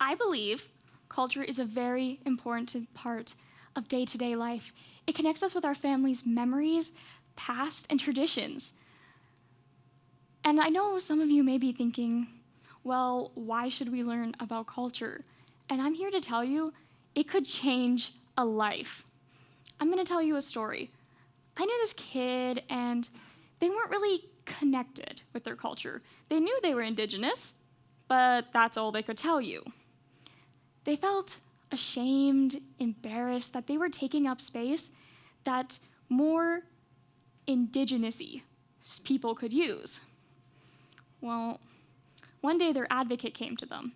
I believe culture is a very important part of day-to-day life. It connects us with our family's memories, past, and traditions. And I know some of you may be thinking, well, why should we learn about culture? And I'm here to tell you, it could change a life. I'm going to tell you a story. I knew this kid, and they weren't really connected with their culture. They knew they were Indigenous, but that's all they could tell you. They felt ashamed, embarrassed that they were taking up space that more Indigenous-y people could use. Well, one day their advocate came to them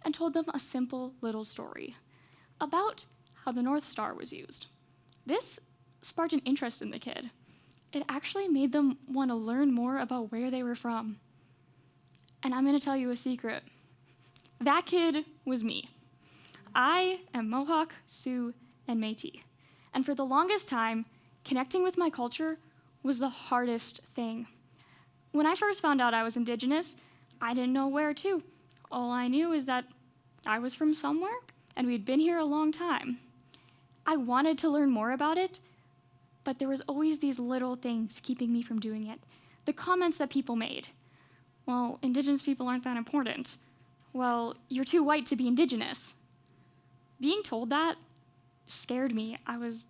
and told them a simple little story about how the North Star was used. This sparked an interest in the kid. It actually made them want to learn more about where they were from. And I'm going to tell you a secret. That kid was me. I am Mohawk, Sioux, and Métis. And for the longest time, connecting with my culture was the hardest thing. When I first found out I was Indigenous, I didn't know where to. All I knew is that I was from somewhere, and we'd been here a long time. I wanted to learn more about it, but there was always these little things keeping me from doing it. The comments that people made. Well, Indigenous people aren't that important. Well, you're too white to be Indigenous. Being told that scared me. I was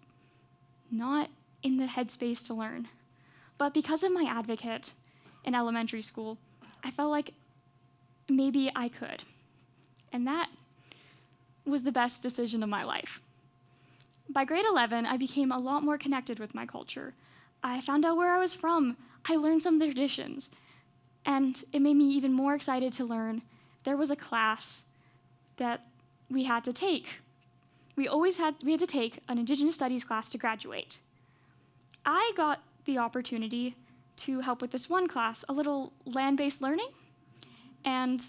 not in the headspace to learn. But because of my advocate in elementary school, I felt like maybe I could. And that was the best decision of my life. By grade 11, I became a lot more connected with my culture. I found out where I was from. I learned some of the traditions. And it made me even more excited to learn. There was a class that we had to take. We had to take an Indigenous Studies class to graduate. I got the opportunity to help with this one class, a little land-based learning, and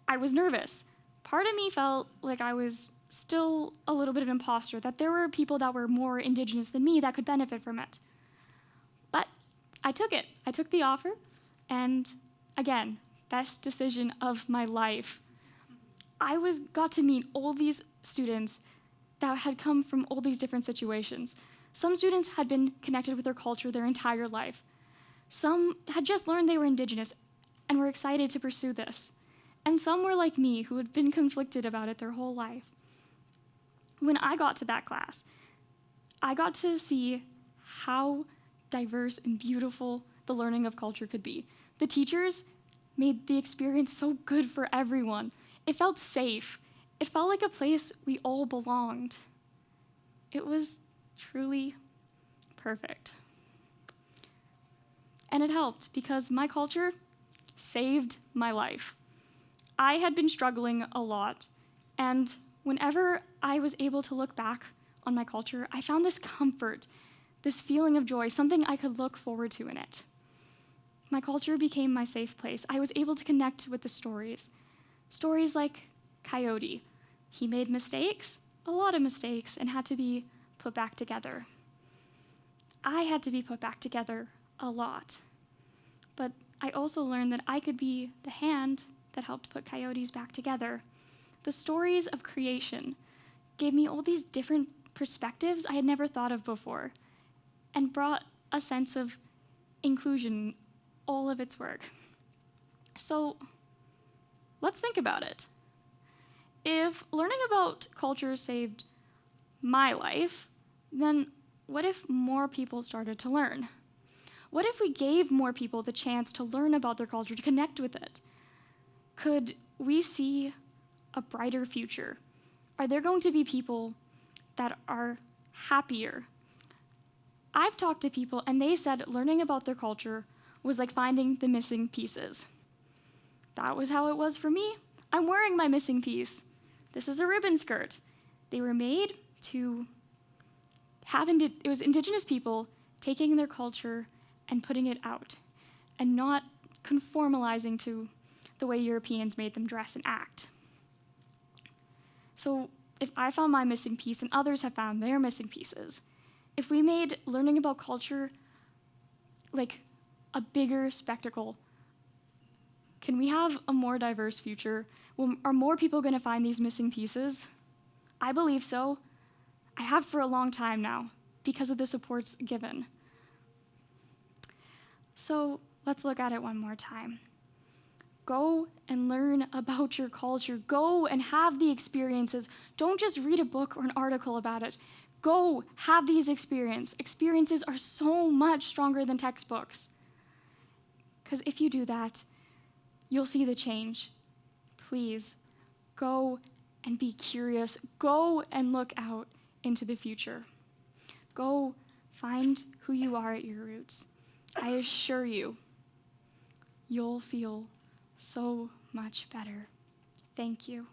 I was nervous. Part of me felt like I was still a little bit of an imposter, that there were people that were more Indigenous than me that could benefit from it. But I took it. I took the offer, and again, best decision of my life. I got to meet all these students that had come from all these different situations. Some students had been connected with their culture their entire life. Some had just learned they were Indigenous and were excited to pursue this. And some were like me, who had been conflicted about it their whole life. When I got to that class, I got to see how diverse and beautiful the learning of culture could be. The teachers made the experience so good for everyone. It felt safe. It felt like a place we all belonged. It was truly perfect. And it helped because my culture saved my life. I had been struggling a lot, and whenever I was able to look back on my culture, I found this comfort, this feeling of joy, something I could look forward to in it. My culture became my safe place. I was able to connect with the stories. Stories like Coyote. He made mistakes, a lot of mistakes, and had to be put back together. I had to be put back together a lot. But I also learned that I could be the hand that helped put coyotes back together. The stories of creation gave me all these different perspectives I had never thought of before and brought a sense of inclusion in all of its work. So let's think about it. If learning about culture saved my life, then what if more people started to learn? What if we gave more people the chance to learn about their culture, to connect with it? Could we see a brighter future? Are there going to be people that are happier? I've talked to people and they said learning about their culture was like finding the missing pieces. That was how it was for me. I'm wearing my missing piece. This is a ribbon skirt. They were made to it was Indigenous people taking their culture and putting it out and not conformalizing to the way Europeans made them dress and act. So if I found my missing piece and others have found their missing pieces, if we made learning about culture like a bigger spectacle, can we have a more diverse future Well, are more people going to find these missing pieces? I believe so. I have for a long time now because of the supports given. So let's look at it one more time. Go and learn about your culture. Go and have the experiences. Don't just read a book or an article about it. Go have these experiences. Experiences are so much stronger than textbooks. Because if you do that, you'll see the change. Please, go and be curious. Go and look out into the future. Go find who you are at your roots. I assure you, you'll feel so much better. Thank you.